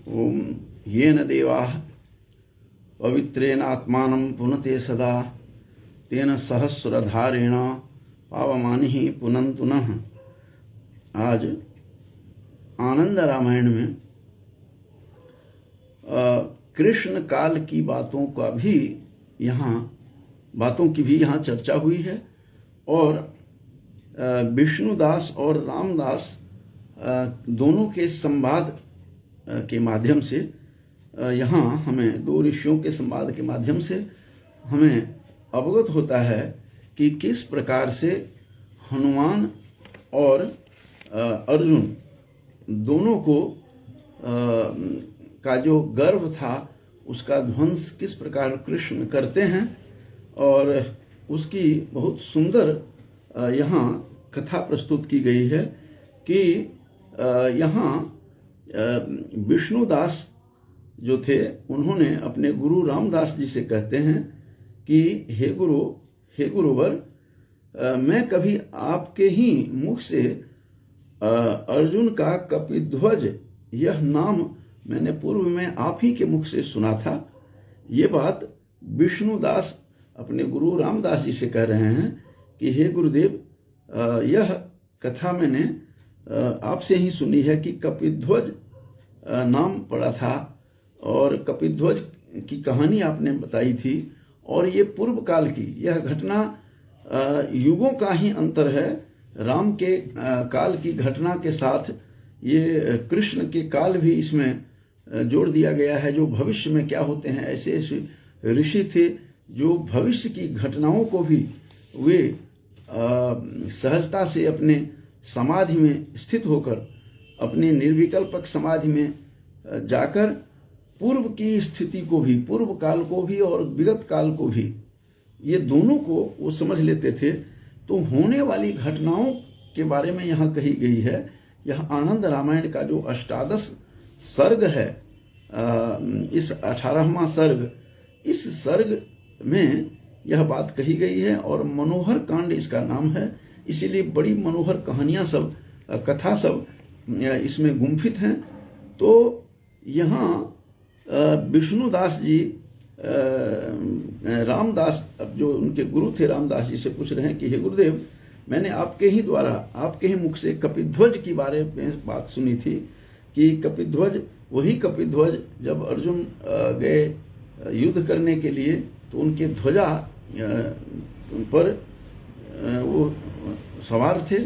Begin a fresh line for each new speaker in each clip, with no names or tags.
ओम येन देवाः पवित्रेण आत्मानं पुनते सदा तेन सहस्रधारेण पावमानिः पुनन्तु नः। आज आनंद रामायण में कृष्ण काल की बातों की भी यहाँ चर्चा हुई है और विष्णुदास और रामदास दोनों के संवाद के माध्यम से यहाँ हमें दो ऋषियों के संवाद के माध्यम से हमें अवगत होता है कि किस प्रकार से हनुमान और अर्जुन दोनों को का जो गर्व था उसका ध्वंस किस प्रकार कृष्ण करते हैं और उसकी बहुत सुंदर यहाँ कथा प्रस्तुत की गई है कि यहाँ विष्णुदास जो थे उन्होंने अपने गुरु रामदास जी से कहते हैं कि हे गुरुवर मैं कभी आपके ही मुख से अर्जुन का कपिध्वज यह नाम मैंने पूर्व में आप ही के मुख से सुना था। ये बात विष्णुदास अपने गुरु रामदास जी से कह रहे हैं कि हे गुरुदेव यह कथा मैंने आपसे ही सुनी है कि कपिध्वज नाम पड़ा था और कपिध्वज की कहानी आपने बताई थी और ये पूर्व काल की यह घटना युगों का ही अंतर है। राम के काल की घटना के साथ ये कृष्ण के काल भी इसमें जोड़ दिया गया है। जो भविष्य में क्या होते हैं, ऐसे ऐसे ऋषि थे जो भविष्य की घटनाओं को भी वे सहजता से अपने समाधि में स्थित होकर अपने निर्विकल्पक समाधि में जाकर पूर्व की स्थिति को भी, पूर्व काल को भी और विगत काल को भी, ये दोनों को वो समझ लेते थे। तो होने वाली घटनाओं के बारे में यहाँ कही गई है। यह आनंद रामायण का जो 18 सर्ग है, इस 18वां सर्ग, इस सर्ग में यह बात कही गई है और मनोहर कांड इसका नाम है। इसीलिए बड़ी मनोहर कहानियां सब, कथा सब इसमें गुम्फित हैं। तो यहाँ विष्णुदास जी रामदास, जो उनके गुरु थे, रामदास जी से पूछ रहे हैं कि हे गुरुदेव मैंने आपके ही द्वारा, आपके ही मुख से कपिध्वज की बारे में बात सुनी थी कि कपिध्वज, वही कपिध्वज जब अर्जुन गए युद्ध करने के लिए तो उनके ध्वजा पर वो सवार थे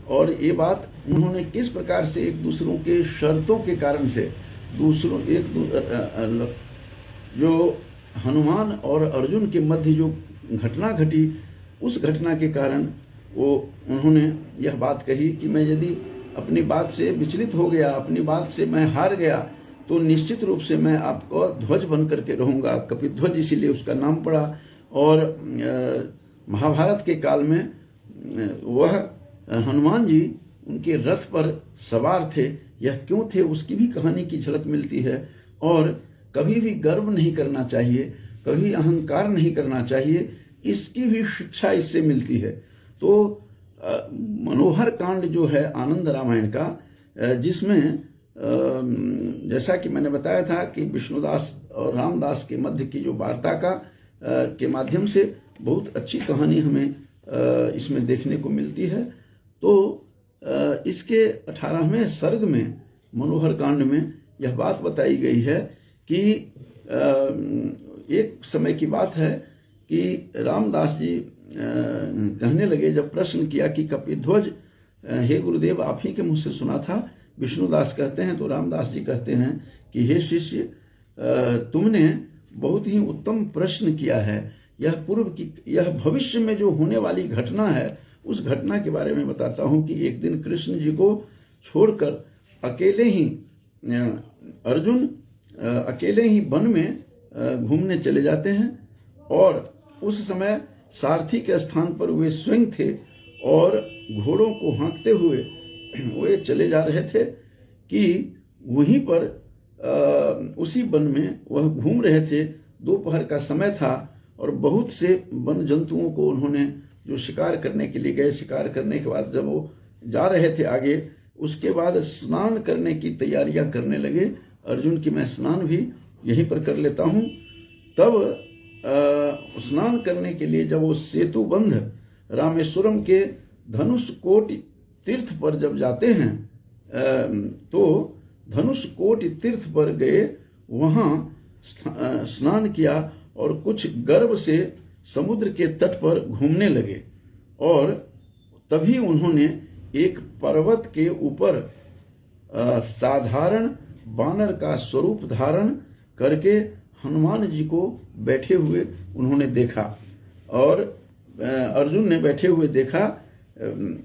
और ये बात उन्होंने किस प्रकार से एक दूसरों के शर्तों के कारण से जो हनुमान और अर्जुन के मध्य जो घटना घटी, उस घटना के कारण वो उन्होंने यह बात कही कि मैं यदि अपनी बात से विचलित हो गया, अपनी बात से मैं हार गया, तो निश्चित रूप से मैं आपको ध्वज बन करके रहूंगा। कपिध्वज इसीलिए उसका नाम पड़ा। और महाभारत के काल में वह हनुमान जी उनके रथ पर सवार थे। यह क्यों थे उसकी भी कहानी की झलक मिलती है। और कभी भी गर्व नहीं करना चाहिए, कभी अहंकार नहीं करना चाहिए, इसकी भी शिक्षा इससे मिलती है। तो मनोहर कांड जो है आनंद रामायण का, जिसमें जैसा कि मैंने बताया था कि विष्णुदास और रामदास के मध्य की जो वार्ता के माध्यम से बहुत अच्छी कहानी हमें इसमें देखने को मिलती है। तो इसके 18वें सर्ग में, मनोहर कांड में, यह बात बताई गई है कि एक समय की बात है कि रामदास जी कहने लगे, जब प्रश्न किया कि कपिध्वज हे गुरुदेव आप ही के मुझ से सुना था, विष्णुदास कहते हैं, तो रामदास जी कहते हैं कि हे शिष्य तुमने बहुत ही उत्तम प्रश्न किया है। यह भविष्य में जो होने वाली घटना है, उस घटना के बारे में बताता हूं कि एक दिन कृष्ण जी को छोड़कर अकेले ही अर्जुन अकेले ही वन में घूमने चले जाते हैं और उस समय सारथी के स्थान पर वे स्वयं थे और घोड़ों को हाँकते हुए वे चले जा रहे थे कि वहीं पर उसी वन में वह घूम रहे थे। दोपहर का समय था और बहुत से वन जंतुओं को उन्होंने जो शिकार करने के लिए गए, शिकार करने के बाद जब वो जा रहे थे आगे, उसके बाद स्नान करने की तैयारियां करने लगे अर्जुन कि मैं स्नान भी यहीं पर कर लेता हूँ। तब स्नान करने के लिए जब वो सेतु बंध रामेश्वरम के धनुष कोटि तीर्थ पर जब जाते हैं तो धनुष कोटि तीर्थ पर गए, वहाँ स्नान किया और कुछ गर्व से समुद्र के तट पर घूमने लगे। और तभी उन्होंने एक पर्वत के ऊपर साधारण बानर का स्वरूप धारण करके हनुमान जी को बैठे हुए उन्होंने देखा। और अर्जुन ने बैठे हुए देखा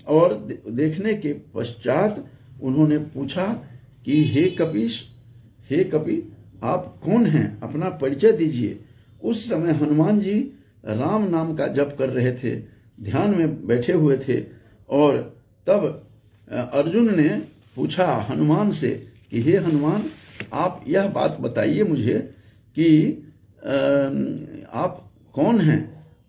और देखने के पश्चात उन्होंने पूछा कि हे कपि आप कौन हैं, अपना परिचय दीजिए। उस समय हनुमान जी राम नाम का जप कर रहे थे, ध्यान में बैठे हुए थे। और तब अर्जुन ने पूछा हनुमान से कि हे हनुमान, आप यह बात बताइए मुझे कि आप कौन हैं।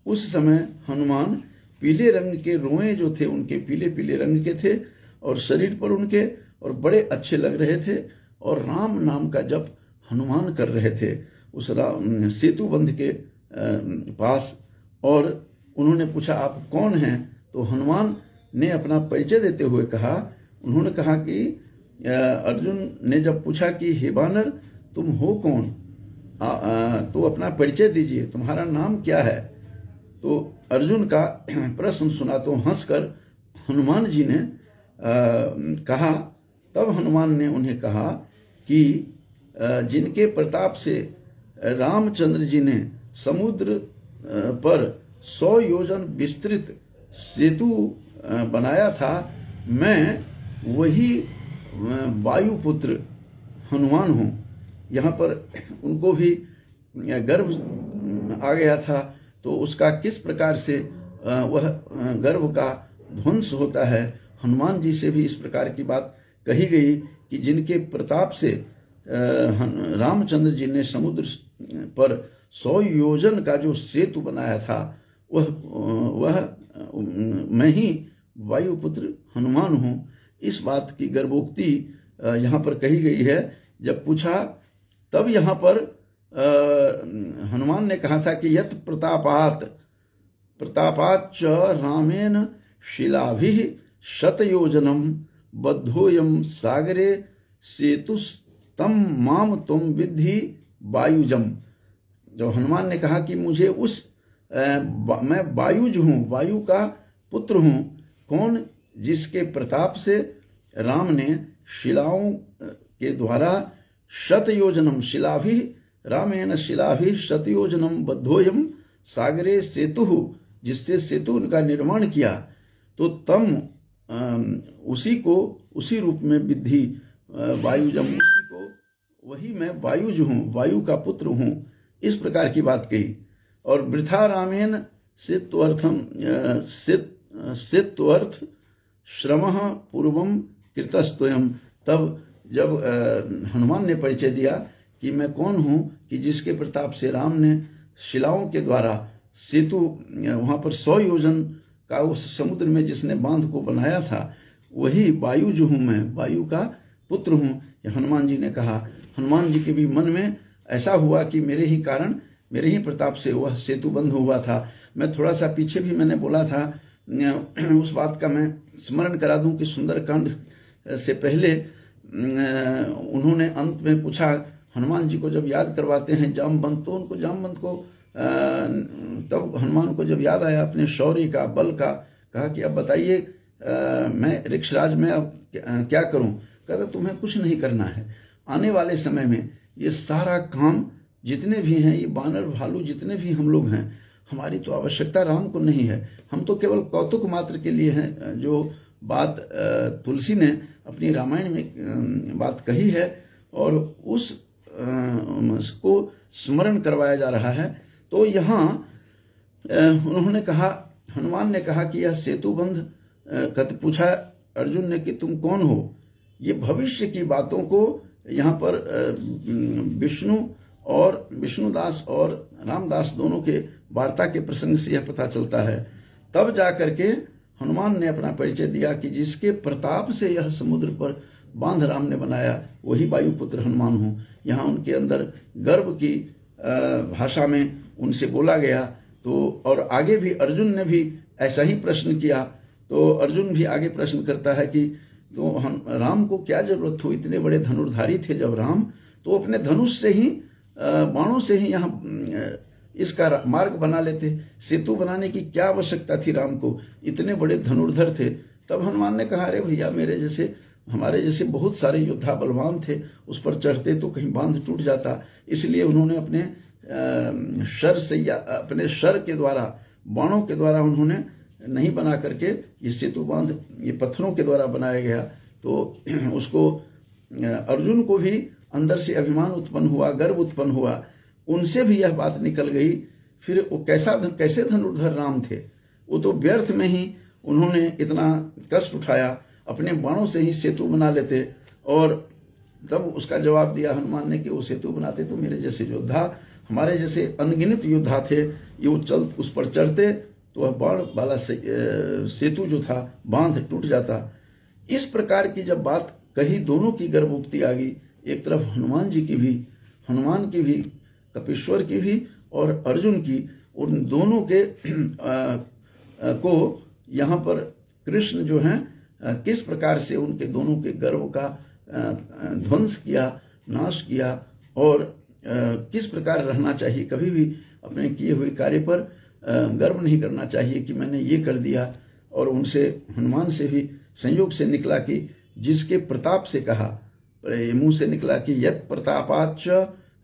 उस समय हनुमान पीले रंग के रोए जो थे उनके पीले पीले रंग के थे और शरीर पर उनके और बड़े अच्छे लग रहे थे, और राम नाम का जप हनुमान कर रहे थे उस सेतु बंध के पास। और उन्होंने पूछा आप कौन हैं, तो हनुमान ने अपना परिचय देते हुए कहा, उन्होंने कहा कि अर्जुन ने जब पूछा कि हे बानर तुम हो कौन, तो अपना परिचय दीजिए, तुम्हारा नाम क्या है। तो अर्जुन का प्रश्न सुना तो हंसकर हनुमान जी ने कहा, तब हनुमान ने उन्हें कहा कि जिनके प्रताप से रामचंद्र जी ने समुद्र पर 100 योजन विस्तृत सेतु बनाया था, मैं वही वायुपुत्र हनुमान हूँ। यहाँ पर उनको भी गर्व आ गया था, तो उसका किस प्रकार से वह गर्व का ध्वंस होता है। हनुमान जी से भी इस प्रकार की बात कही गई कि जिनके प्रताप से रामचंद्र जी ने समुद्र पर 100 योजन का जो सेतु बनाया था, वह मैं ही वायुपुत्र हनुमान हूँ। इस बात की गर्भोक्ति यहाँ पर कही गई है। जब पूछा तब यहाँ पर हनुमान ने कहा था कि यत प्रतापात च रामेण शिलाभिः शतयोजनम बद्धोयम सागरे सेतुस्तम माम तुम विद्धि वायुजम। जब हनुमान ने कहा कि मुझे मैं वायुज हूँ, वायु का पुत्र हूँ, कौन, जिसके प्रताप से राम ने शिलाओं के द्वारा शतयोजनम शिलाभि रामेण शिलाभि शतयोजनम बद्धोयम सागरे सेतु, जिससे सेतु का निर्माण किया, तो तम उसी रूप में विद्धि वायुजम, उसी को वही मैं वायुज हूँ, वायु का पुत्र हूँ। इस प्रकार की बात कही। और वृथा रामेण सित्वर्थ श्रमः पूर्वम कृतस्त्वयम्। तब जब हनुमान ने परिचय दिया कि मैं कौन हूँ, कि जिसके प्रताप से राम ने शिलाओं के द्वारा सेतु वहाँ पर 100 योजन का उस समुद्र में जिसने बांध को बनाया था, वही वायु जो हूँ मैं, वायु का पुत्र हूँ। हनुमान जी ने कहा। हनुमान जी के भी मन में ऐसा हुआ कि मेरे ही कारण, मेरे ही प्रताप से वह सेतु बंद हुआ था। मैं थोड़ा सा पीछे भी मैंने बोला था, उस बात का मैं स्मरण करा दूं कि सुंदरकांड से पहले उन्होंने अंत में पूछा, हनुमान जी को जब याद करवाते हैं जामवंत, तो उनको जामवंत को तब हनुमान को जब याद आया अपने शौर्य का, बल का, कहा कि अब बताइए मैं ऋक्षराज में अब क्या करूं। कहता तुम्हें कुछ नहीं करना है, आने वाले समय में ये सारा काम जितने भी हैं, ये बानर भालू जितने भी हम लोग हैं, हमारी तो आवश्यकता राम को नहीं है। हम तो केवल कौतुक मात्र के लिए हैं। जो बात तुलसी ने अपनी रामायण में बात कही है और उसको स्मरण करवाया जा रहा है। तो यहाँ उन्होंने कहा, हनुमान ने कहा कि यह सेतुबंध पूछा अर्जुन ने कि तुम कौन हो। ये भविष्य की बातों को यहाँ पर विष्णुदास और रामदास दोनों के वार्ता के प्रसंग से यह पता चलता है। तब जाकर के हनुमान ने अपना परिचय दिया कि जिसके प्रताप से यह समुद्र पर बांध राम ने बनाया वही वायुपुत्र हनुमान हूँ। यहाँ उनके अंदर गर्व की भाषा में उनसे बोला गया। तो और आगे भी अर्जुन ने भी ऐसा ही प्रश्न किया। तो अर्जुन भी आगे प्रश्न करता है कि तो हम राम को क्या जरूरत हो, इतने बड़े धनुर्धारी थे जब राम, तो अपने धनुष से ही बाणों से ही यहाँ इसका मार्ग बना लेते। सेतु बनाने की क्या आवश्यकता थी राम को, इतने बड़े धनुर्धर थे। तब हनुमान ने कहा, अरे भैया मेरे जैसे हमारे जैसे बहुत सारे योद्धा बलवान थे, उस पर चढ़ते तो कहीं बांध टूट जाता। इसलिए उन्होंने अपने शर से या अपने शर के द्वारा, बाणों के द्वारा उन्होंने नहीं बना करके ये सेतु बांध ये पत्थरों के द्वारा बनाया गया। तो उसको अर्जुन को भी अंदर से अभिमान उत्पन्न हुआ, गर्व उत्पन्न हुआ, उनसे भी यह बात निकल गई। फिर वो कैसे धनुर्धर राम थे, वो तो व्यर्थ में ही उन्होंने इतना कष्ट उठाया, अपने बाणों से ही सेतु बना लेते। और तब उसका जवाब दिया हनुमान ने कि वो सेतु बनाते तो मेरे जैसे योद्धा, हमारे जैसे अनगिनत योद्धा थे, ये वो उस पर चढ़ते तो वह बाण वाला सेतु जो था, बांध टूट जाता। इस प्रकार की जब बात कही, दोनों की गर्भोक्ति आ गई, एक तरफ हनुमान की भी, कपीश्वर की भी और अर्जुन की, उन दोनों के को यहाँ पर कृष्ण जो हैं किस प्रकार से उनके दोनों के गर्व का ध्वंस किया, नाश किया, और किस प्रकार रहना चाहिए, कभी भी अपने किए हुए कार्य पर गर्व नहीं करना चाहिए कि मैंने ये कर दिया। और उनसे हनुमान से भी संयोग से निकला कि जिसके प्रताप से कहा, मुंह से निकला कि यत् प्रतापाच्च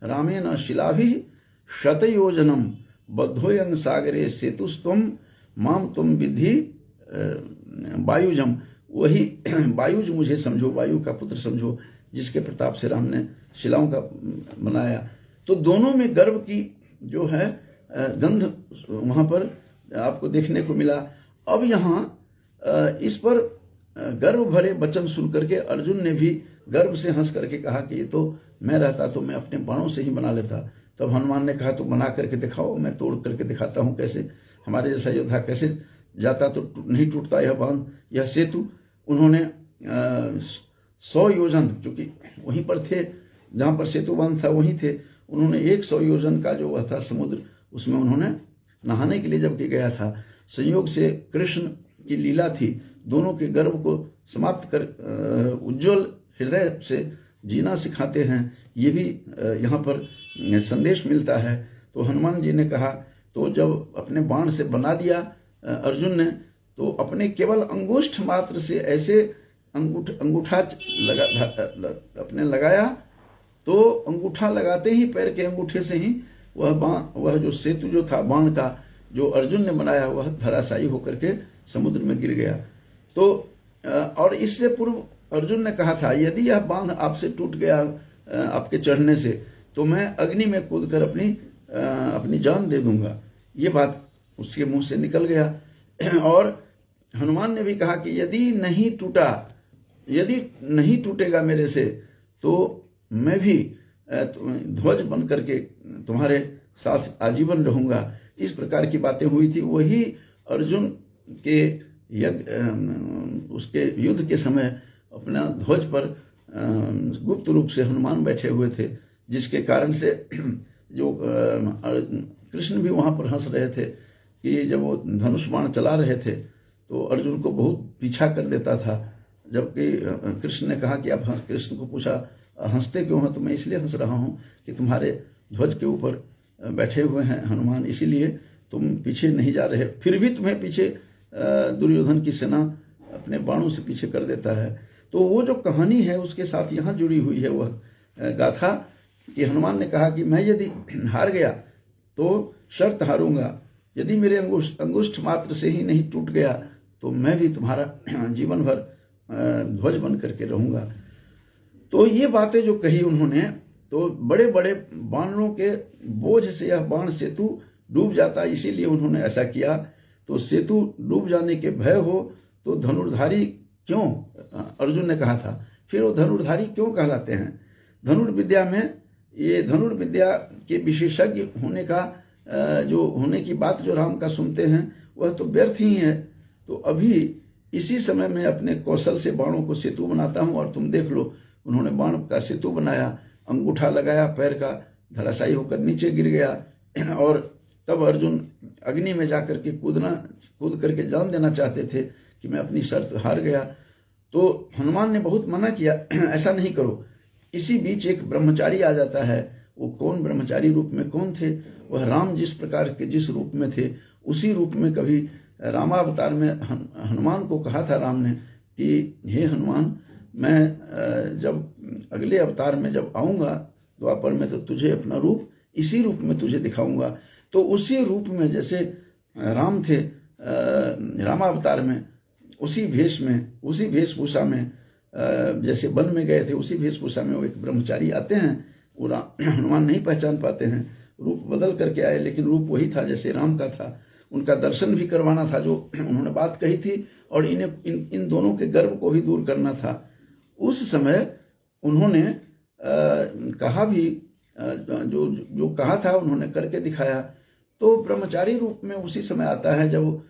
रामेण शिलाभि शतयोजनम बद्धोयं सागरे सेतुस्त्वं माम तुम विद्धि वायुजम। वही वायुज मुझे समझो, वायु का पुत्र समझो, जिसके प्रताप से राम ने शिलाओं का बनाया। तो दोनों में गर्व की जो है गंध वहां पर आपको देखने को मिला। अब यहाँ इस पर गर्व भरे वचन सुन करके अर्जुन ने भी गर्व से हंस करके कहा कि ये तो मैं रहता तो मैं अपने बाणों से ही बना लेता। तब हनुमान ने कहा तो बना करके दिखाओ, मैं तोड़ करके दिखाता हूँ कैसे, हमारे जैसा योद्धा कैसे जाता तो नहीं टूटता यह बांध, यह सेतु। उन्होंने 100 योजन, चूंकि वहीं पर थे जहां पर सेतु बांध था वहीं थे, उन्होंने 100 योजन का जो वह था समुद्र, उसमें उन्होंने नहाने के लिए जबकि गया था। संयोग से कृष्ण की लीला थी, दोनों के गर्व को समाप्त कर उज्जवल हृदय से जीना सिखाते हैं, ये भी यहाँ पर संदेश मिलता है। तो हनुमान जी ने कहा, तो जब अपने बाण से बना दिया अर्जुन ने, तो अपने केवल अंगुष्ठ मात्र से ऐसे अंगूठा अपने लगाया, तो अंगूठा लगाते ही पैर के अंगूठे से ही वह जो सेतु जो था बाण का जो अर्जुन ने बनाया, वह धराशायी होकर के समुद्र में गिर गया। तो और इससे पूर्व अर्जुन ने कहा था, यदि यह बांध आपसे टूट गया आपके चढ़ने से, तो मैं अग्नि में कूद कर अपनी जान दे दूंगा। ये बात उसके मुंह से निकल गया। और हनुमान ने भी कहा कि यदि नहीं टूटेगा मेरे से, तो मैं भी ध्वज बन करके तुम्हारे साथ आजीवन रहूंगा। इस प्रकार की बातें हुई थी। वही अर्जुन के उसके युद्ध के समय अपना ध्वज पर गुप्त रूप से हनुमान बैठे हुए थे, जिसके कारण से जो कृष्ण भी वहां पर हंस रहे थे कि जब वो धनुष बाण चला रहे थे तो अर्जुन को बहुत पीछा कर देता था। जबकि कृष्ण ने कहा कि आप कृष्ण को पूछा हंसते क्यों हो, तो मैं इसलिए हंस रहा हूँ कि तुम्हारे ध्वज के ऊपर बैठे हुए हैं हनुमान, इसीलिए तुम पीछे नहीं जा रहे। फिर भी तुम्हें पीछे दुर्योधन की सेना अपने बाणों से पीछे कर देता है। तो वो जो कहानी है उसके साथ यहाँ जुड़ी हुई है वह गाथा कि हनुमान ने कहा कि मैं यदि हार गया तो शर्त हारूंगा, यदि मेरे अंगुष्ठ मात्र से ही नहीं टूट गया तो मैं भी तुम्हारा जीवन भर ध्वज बन करके रहूंगा। तो ये बातें जो कही उन्होंने, तो बड़े बड़े बाणों के बोझ से यह बाण सेतु डूब जाता, इसीलिए उन्होंने ऐसा किया। तो सेतु डूब जाने के भय हो तो धनुर्धारी क्यों, अर्जुन ने कहा था, फिर वो धनुर्धारी क्यों कहलाते हैं। धनुर्विद्या में ये धनुर्विद्या के विशेषज्ञ होने का जो होने की बात जो राम का सुनते हैं वह तो व्यर्थ ही है। तो अभी इसी समय मैं अपने कौशल से बाणों को सेतु बनाता हूँ और तुम देख लो। उन्होंने बाण का सेतु बनाया, अंगूठा लगाया पैर का, धराशायी होकर नीचे गिर गया। और तब अर्जुन अग्नि में जाकर के कूद करके जान देना चाहते थे कि मैं अपनी शर्त हार गया। तो हनुमान ने बहुत मना किया, ऐसा नहीं करो। इसी बीच एक ब्रह्मचारी आ जाता है। वो कौन ब्रह्मचारी रूप में कौन थे? वह राम जिस प्रकार के जिस रूप में थे उसी रूप में कभी रामावतार में हनुमान को कहा था राम ने कि हे हनुमान, मैं जब अगले अवतार में जब आऊँगा द्वापर में, तो तुझे अपना रूप इसी रूप में तुझे दिखाऊंगा। तो उसी रूप में जैसे राम थे रामावतार में, उसी वेशभूषा में जैसे वन में गए थे उसी वेशभूषा में वो एक ब्रह्मचारी आते हैं। वो हनुमान नहीं पहचान पाते हैं, रूप बदल करके आए, लेकिन रूप वही था जैसे राम का था। उनका दर्शन भी करवाना था जो उन्होंने बात कही थी, और इन दोनों के गर्व को भी दूर करना था। उस समय उन्होंने कहा भी, जो कहा था उन्होंने करके दिखाया। तो ब्रह्मचारी रूप में उसी समय आता है जब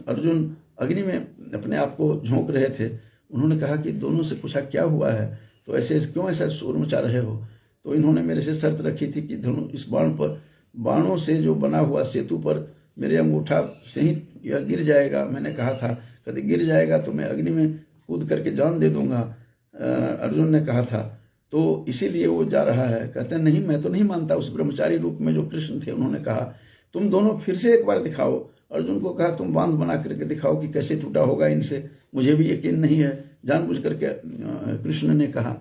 अर्जुन अग्नि में अपने आप को झोंक रहे थे। उन्होंने कहा कि दोनों से पूछा क्या हुआ है, तो ऐसे क्यों ऐसा शोर मचा रहे हो? तो इन्होंने मेरे से शर्त रखी थी कि इस बाणों से जो बना हुआ सेतु पर मेरे अंगूठा से ही यह गिर जाएगा। मैंने कहा था कभी गिर जाएगा तो मैं अग्नि में कूद करके जान दे दूंगा, अर्जुन ने कहा था। तो इसीलिए वो जा रहा है। कहते हैं नहीं, मैं तो नहीं मानता। उस ब्रह्मचारी रूप में जो कृष्ण थे उन्होंने कहा तुम दोनों फिर से एक बार दिखाओ। अर्जुन को कहा तुम बांध बना करके दिखाओ कि कैसे टूटा होगा इनसे, मुझे भी यकीन नहीं है, जानबूझ करके कृष्ण ने कहा।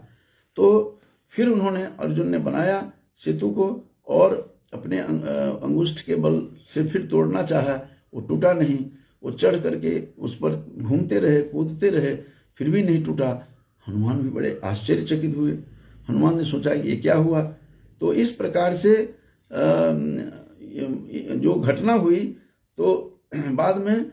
तो फिर उन्होंने अर्जुन ने बनाया सेतु को और अपने अंगुष्ठ के बल से फिर तोड़ना चाहा, वो टूटा नहीं। वो चढ़ करके उस पर घूमते रहे, कूदते रहे, फिर भी नहीं टूटा। हनुमान भी बड़े आश्चर्यचकित हुए। हनुमान ने सोचा कि ये क्या हुआ। तो इस प्रकार से जो घटना हुई, तो बाद में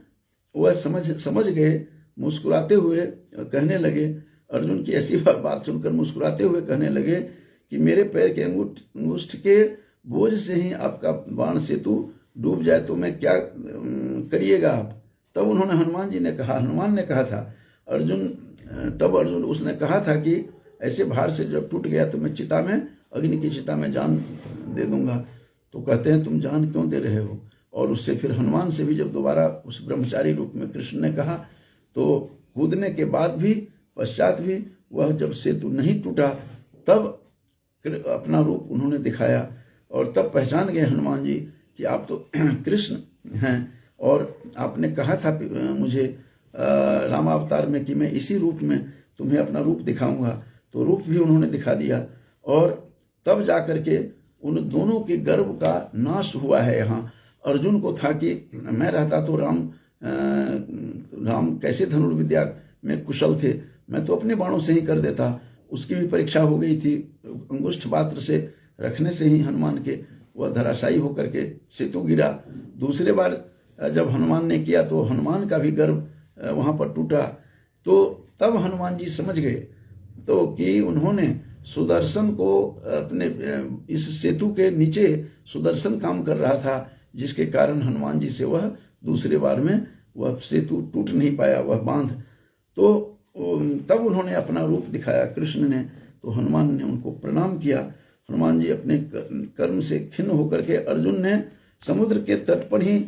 वह समझ गए, मुस्कुराते हुए कहने लगे, अर्जुन की ऐसी बात सुनकर मुस्कुराते हुए कहने लगे कि मेरे पैर के अंगुष्ठ के बोझ से ही आपका बाण सेतु डूब जाए तो मैं क्या करिएगा आप? तब उन्होंने हनुमान ने कहा था अर्जुन उसने कहा था कि ऐसे भार से जब टूट गया तो मैं चिता में, अग्नि की चिता में जान दे दूंगा। तो कहते हैं तुम जान क्यों दे रहे हो? और उससे फिर हनुमान से भी जब दोबारा उस ब्रह्मचारी रूप में कृष्ण ने कहा, तो कूदने के बाद भी पश्चात भी वह जब सेतु नहीं टूटा तब अपना रूप उन्होंने दिखाया। और तब पहचान गए हनुमान जी कि आप तो कृष्ण हैं, और आपने कहा था मुझे रामावतार में कि मैं इसी रूप में तुम्हें अपना रूप दिखाऊंगा। तो रूप भी उन्होंने दिखा दिया, और तब जाकर के उन दोनों के गर्व का नाश हुआ है। यहाँ अर्जुन को था कि मैं रहता तो राम कैसे धनुर्विद्या में कुशल थे, मैं तो अपने बाणों से ही कर देता। उसकी भी परीक्षा हो गई थी, अंगुष्ठ पात्र से रखने से ही हनुमान के वह धराशायी होकर के सेतु गिरा। दूसरे बार जब हनुमान ने किया तो हनुमान का भी गर्व वहां पर टूटा। तो तब हनुमान जी समझ गए तो कि उन्होंने सुदर्शन को अपने इस सेतु के नीचे सुदर्शन काम कर रहा था, जिसके कारण हनुमान जी से वह दूसरे बार में वह सेतु टूट नहीं पाया, वह बांध। तो तब उन्होंने अपना रूप दिखाया कृष्ण ने। तो हनुमान ने उनको प्रणाम किया। हनुमान जी अपने कर्म से खिन्न होकर के, अर्जुन ने समुद्र के तट पर ही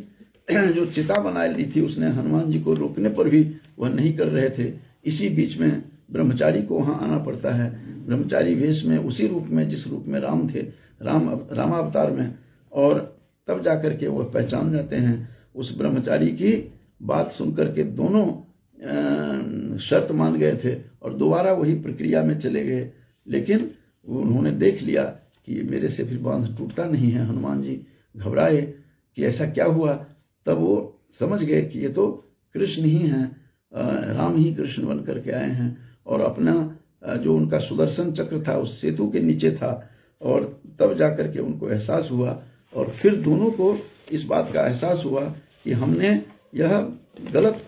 जो चिता बना ली थी, उसने हनुमान जी को रोकने पर भी वह नहीं कर रहे थे। इसी बीच में ब्रह्मचारी को वहां आना पड़ता है, ब्रह्मचारी वेश में, उसी रूप में जिस रूप में राम थे, रामावतार में। और तब जाकर के वह पहचान जाते हैं। उस ब्रह्मचारी की बात सुनकर के दोनों शर्त मान गए थे और दोबारा वही प्रक्रिया में चले गए। लेकिन उन्होंने देख लिया कि मेरे से फिर बांध टूटता नहीं है। हनुमान जी घबराए कि ऐसा क्या हुआ। तब वो समझ गए कि ये तो कृष्ण ही हैं, राम ही कृष्ण बन करके आए हैं। और अपना जो उनका सुदर्शन चक्र था उस सेतु के नीचे था। और तब जाकर के उनको एहसास हुआ, और फिर दोनों को इस बात का एहसास हुआ कि हमने यह गलत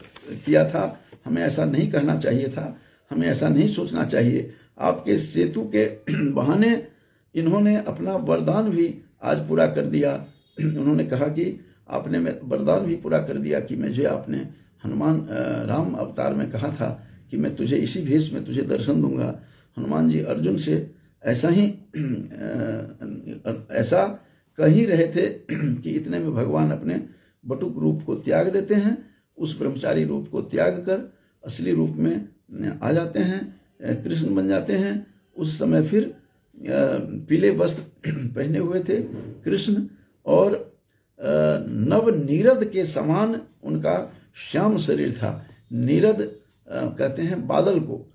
किया था, हमें ऐसा नहीं कहना चाहिए था, हमें ऐसा नहीं सोचना चाहिए। आपके सेतु के बहाने इन्होंने अपना वरदान भी आज पूरा कर दिया। उन्होंने कहा कि आपने वरदान भी पूरा कर दिया कि मुझे आपने हनुमान राम अवतार में कहा था कि मैं तुझे इसी भेष में तुझे दर्शन दूंगा। हनुमान जी अर्जुन से ऐसा कह ही रहे थे कि इतने में भगवान अपने बटुक रूप को त्याग देते हैं, उस ब्रह्मचारी रूप को त्याग कर असली रूप में आ जाते हैं, कृष्ण बन जाते हैं। उस समय फिर पीले वस्त्र पहने हुए थे कृष्ण, और नव नीरद के समान उनका श्याम शरीर था। नीरद कहते हैं बादल को,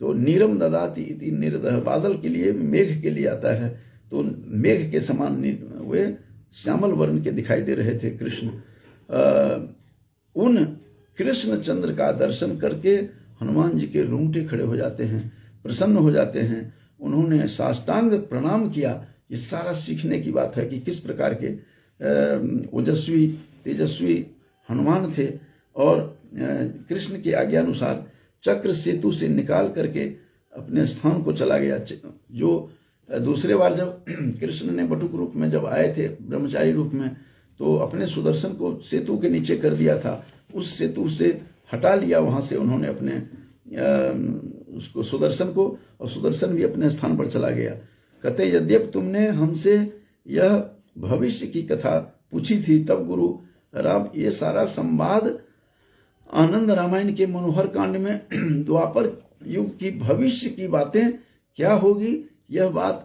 तो नीरम ददाति इति नीरद, बादल के लिए मेघ के लिए आता है, तो मेघ के समान वे श्यामल वर्ण के दिखाई दे रहे थे कृष्ण। उन कृष्ण चंद्र का दर्शन करके हनुमान जी के रोंगटे खड़े हो जाते हैं, प्रसन्न हो जाते हैं। उन्होंने साष्टांग प्रणाम किया। ये सारा सीखने की बात है कि किस प्रकार के ओजस्वी तेजस्वी हनुमान थे, और कृष्ण की आज्ञा अनुसार चक्र सेतु से निकाल करके अपने स्थान को चला गया। जो दूसरे बार जब कृष्ण ने बटुक रूप में जब आए थे ब्रह्मचारी रूप में, तो अपने सुदर्शन को सेतु के नीचे कर दिया था, उस सेतु से हटा लिया वहां से उन्होंने अपने उसको सुदर्शन को, और सुदर्शन भी अपने स्थान पर चला गया। कहते यद्यप तुमने हमसे यह भविष्य की कथा पूछी थी, तब गुरु राम ये सारा संवाद आनंद रामायण के मनोहर कांड में द्वापर युग की भविष्य की बातें क्या होगी, यह बात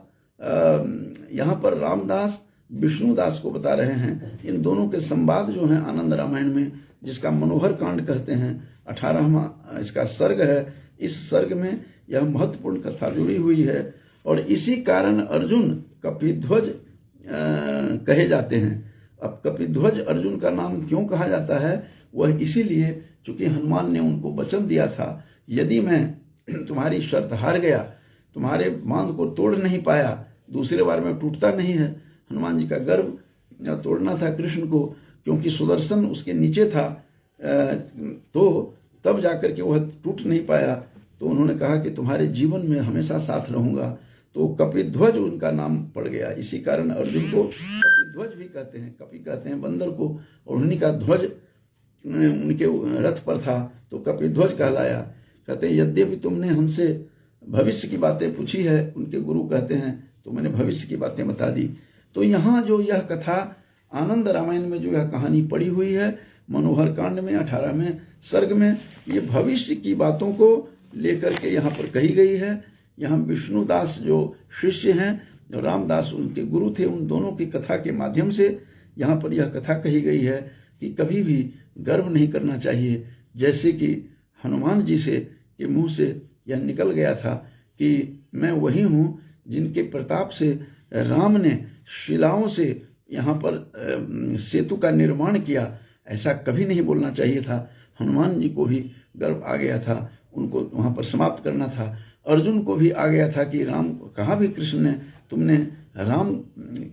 यहाँ पर रामदास विष्णुदास को बता रहे हैं। इन दोनों के संवाद जो हैं आनंद रामायण में, जिसका मनोहर कांड कहते हैं, 18वां इसका सर्ग है। इस सर्ग में यह महत्वपूर्ण कथा जुड़ी हुई है, और इसी कारण अर्जुन कपिध्वज कहे जाते हैं। अब कपिध्वज अर्जुन का नाम क्यों कहा जाता है, वह इसीलिए चूंकि हनुमान ने उनको वचन दिया था, यदि मैं तुम्हारी शर्त हार गया, तुम्हारे बांध को तोड़ नहीं पाया, दूसरे बार में टूटता नहीं है। हनुमान जी का गर्व तोड़ना था कृष्ण को, क्योंकि सुदर्शन उसके नीचे था, तो तब जाकर के वह टूट नहीं पाया। तो उन्होंने कहा कि तुम्हारे जीवन में हमेशा साथ रहूंगा, तो कपिध्वज उनका नाम पड़ गया। इसी कारण अर्जुन को कपिध्वज भी कहते हैं, कपि कहते हैं बंदर को, और उन्हीं का ध्वज उनके रथ पर था, तो कपिध्वज कहलाया। कहते हैं यद्यपि तुमने हमसे भविष्य की बातें पूछी है, उनके गुरु कहते हैं, तो मैंने भविष्य की बातें बता दी। तो यहाँ जो यह कथा आनंद रामायण में जो यह कहानी पड़ी हुई है मनोहर कांड में 18वें सर्ग में, ये भविष्य की बातों को लेकर के यहाँ पर कही गई है। यहाँ विष्णुदास जो शिष्य हैं, रामदास उनके गुरु थे, उन दोनों की कथा के माध्यम से यहाँ पर यह कथा कही गई है कि कभी भी गर्व नहीं करना चाहिए। जैसे कि हनुमान जी से के मुंह से यह निकल गया था कि मैं वही हूँ जिनके प्रताप से राम ने शिलाओं से यहाँ पर सेतु का निर्माण किया, ऐसा कभी नहीं बोलना चाहिए था। हनुमान जी को भी गर्व आ गया था, उनको वहाँ पर समाप्त करना था। अर्जुन को भी आ गया था कि राम, कहा भी कृष्ण ने, तुमने राम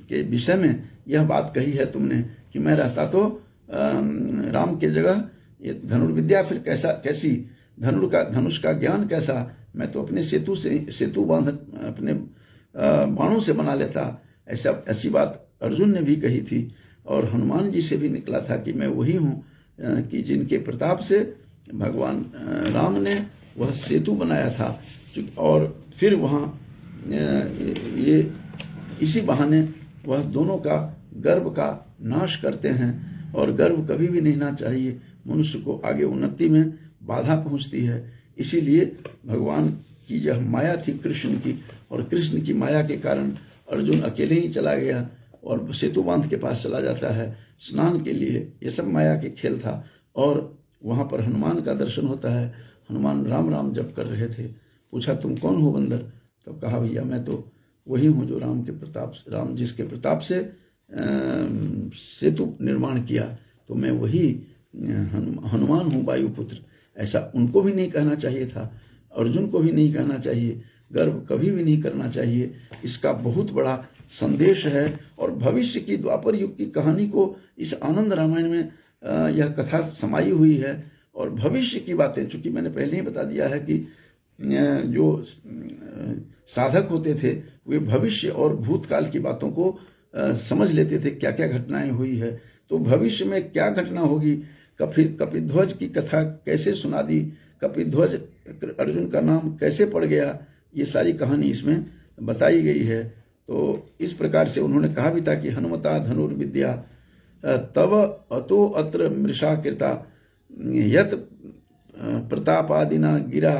के विषय में यह बात कही है तुमने कि मैं रहता तो राम के जगह ये धनुर्विद्या फिर कैसी धनुष का ज्ञान कैसा, मैं तो अपने सेतु बांध अपने बाणों से बना लेता। ऐसी बात अर्जुन ने भी कही थी, और हनुमान जी से भी निकला था कि मैं वही हूँ कि जिनके प्रताप से भगवान राम ने वह सेतु बनाया था। और फिर वहाँ ये इसी बहाने वह दोनों का गर्व का नाश करते हैं, और गर्व कभी भी नहीं ना चाहिए, मनुष्य को आगे उन्नति में बाधा पहुंचती है। इसीलिए भगवान की यह माया थी कृष्ण की, और कृष्ण की माया के कारण अर्जुन अकेले ही चला गया और सेतु बांध के पास चला जाता है स्नान के लिए। ये सब माया के खेल था। और वहाँ पर हनुमान का दर्शन होता है। हनुमान राम राम जप कर रहे थे। पूछा तुम कौन हो बंदर? तब कहा भैया मैं तो वही हूँ जो राम जिसके प्रताप से सेतु निर्माण किया, तो मैं वही हनुमान हूँ वायुपुत्र। ऐसा उनको भी नहीं कहना चाहिए था, अर्जुन को भी नहीं कहना चाहिए, गर्व कभी भी नहीं करना चाहिए। इसका बहुत बड़ा संदेश है। और भविष्य की द्वापर युग की कहानी को इस आनंद रामायण में यह कथा समाई हुई है। और भविष्य की बातें, चूंकि मैंने पहले ही बता दिया है कि जो साधक होते थे वे भविष्य और भूतकाल की बातों को समझ लेते थे, क्या क्या घटनाएं हुई है, तो भविष्य में क्या घटना होगी, कपिध्वज की कथा कैसे सुना दी, कपिध्वज अर्जुन का नाम कैसे पड़ गया, ये सारी कहानी इसमें बताई गई है। तो इस प्रकार से उन्होंने कहा भी था कि हनुमता धनुर्विद्या तव अतो अत्र मृषा कृता यत प्रतापादिना गिरा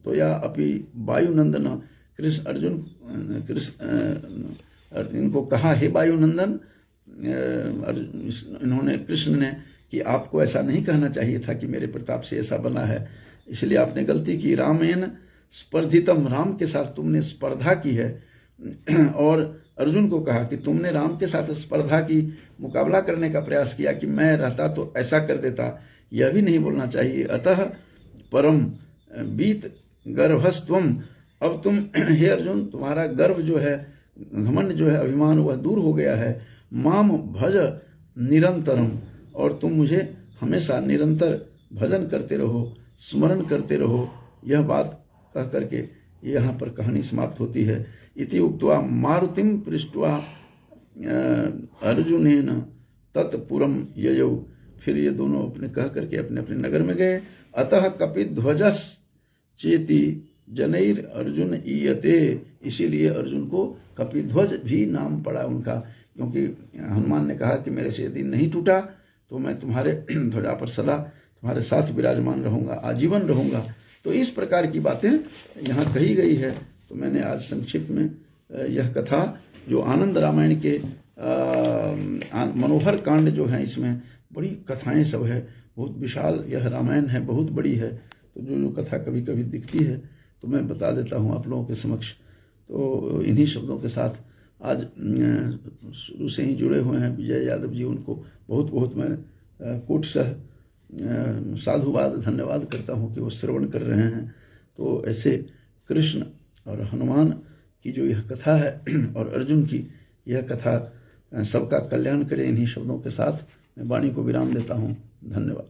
तो या अपि वायुनंदन। कृष्ण अर्जुन को कहा, हे वायुनंदन, इन्होंने कृष्ण ने कि आपको ऐसा नहीं कहना चाहिए था कि मेरे प्रताप से ऐसा बना है, इसलिए आपने गलती की। रामेन स्पर्धितम, राम के साथ तुमने स्पर्धा की है। और अर्जुन को कहा कि तुमने राम के साथ स्पर्धा की, मुकाबला करने का प्रयास किया कि मैं रहता तो ऐसा कर देता, यह भी नहीं बोलना चाहिए। अतः परम बीत गर्भस्त्वम, अब तुम हे अर्जुन, तुम्हारा गर्व जो है, घमंड जो है, अभिमान, वह दूर हो गया है। माम भज निरंतरम, और तुम मुझे हमेशा निरंतर भजन करते रहो, स्मरण करते रहो। यह बात कह करके यहाँ पर कहानी समाप्त होती है। इति उक्त्वा मारुतिम पृष्ट्वा अर्जुनेन तत्पुरम ययौ, फिर ये दोनों अपने कह करके अपने अपने नगर में गए। अतः कपिध्वजस चेति जनैर अर्जुन ईयते, इसीलिए अर्जुन को कपिध्वज भी नाम पड़ा उनका, क्योंकि हनुमान ने कहा कि मेरे से यदि नहीं टूटा तो मैं तुम्हारे ध्वजा पर सदा तुम्हारे साथ विराजमान रहूंगा, आजीवन रहूंगा। तो इस प्रकार की बातें यहाँ कही गई है। तो मैंने आज संक्षिप्त में यह कथा, जो आनंद रामायण के मनोहर कांड जो हैं, इसमें बड़ी कथाएं सब है, बहुत विशाल यह रामायण है, बहुत बड़ी है। तो जो कथा कभी कभी दिखती है तो मैं बता देता हूँ आप लोगों के समक्ष। तो इन्हीं शब्दों के साथ आज शुरू से ही जुड़े हुए हैं विजय यादव जी, उनको बहुत बहुत मैं कोटसः साधुवाद धन्यवाद करता हूँ कि वो श्रवण कर रहे हैं। तो ऐसे कृष्ण और हनुमान की जो यह कथा है और अर्जुन की यह कथा सबका कल्याण करे। इन्हीं शब्दों के साथ मैं वाणी को विराम देता हूँ। धन्यवाद।